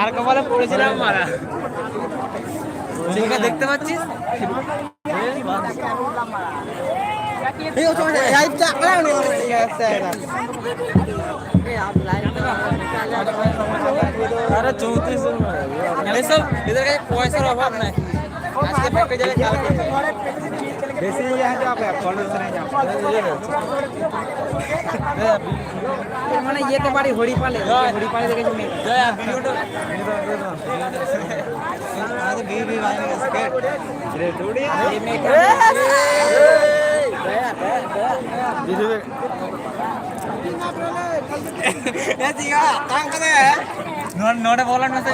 কার কপালে পড়েছিলাম মারা সেটা দেখতে পাচ্ছিস আরে 34 এসব এদের কাছে পয়সার অভাব নাই আজকে ব্যাংকে যাবে কালকে বেশি यहाँ पे आप कॉलेज से नहीं মানে ইয়েতে বাড়ি হরিপালে হরিপালে দেখেছি মেয়ে জয় আর ভিডিওটা आज भी भाई ने स्केट रे थोड़ी ये में वीडियो ये दिया काम कर रहे हैं नोरे बोलन में से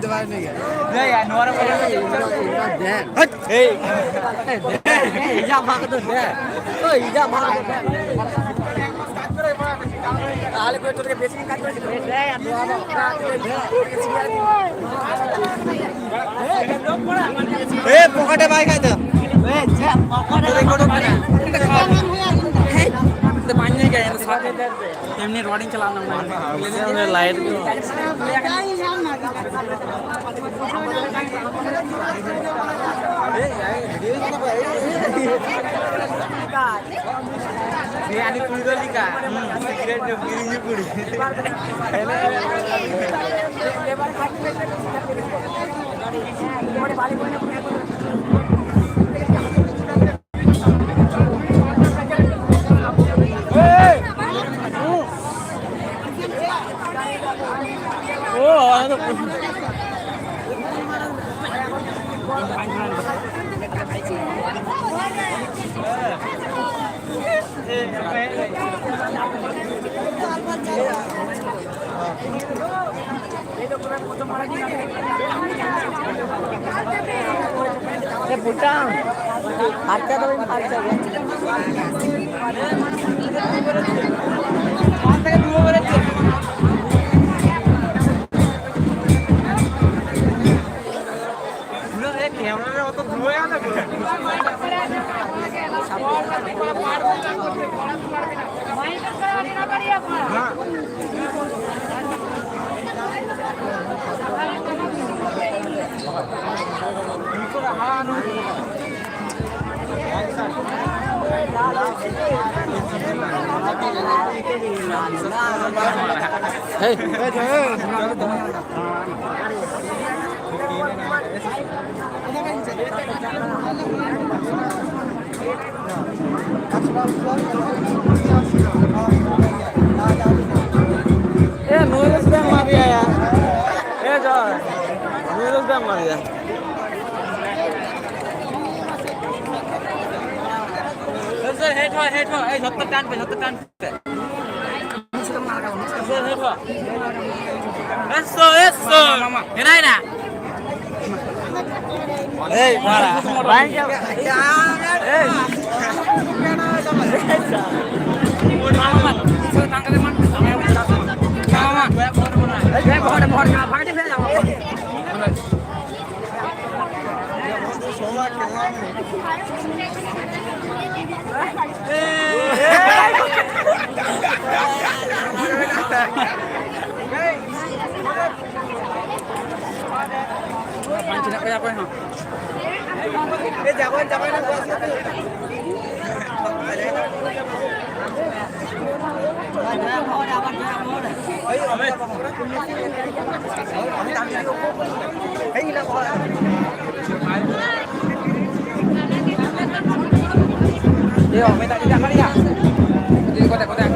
दवाई नहीं है ले यार नोरे बोलन में दे ए जा भाग दो दे ओए जा भाग दे आले कोई तो के बेच के काट दे यार ए पकड़े भाई खाई दे ए जा पकड़े देखो तो तो पानी नहीं गया साथ एमने रोडिंग चलाना मैं लाइट बिरयानी पूरी तो लिखा सिगरेट गिरी पूरी Putang, harga tapi harga. Harga dua berapa? Udah kamera waktu dua ya nak? Hey, noodles dah mari ya. Jor, noodles dah mari ya. Sir, head ho, eh, 70 tan pe. Sir, head ho. Eso. Enak na? Eh, marah. Banyak. Eh. Mama. Sir, tangkap man. Mama. Eh, bahar pakai dia jangan. Pancing apa ya? Jangan nak buat siapa? Yo, minta tidak kali ya? Jadi kotak-kotak,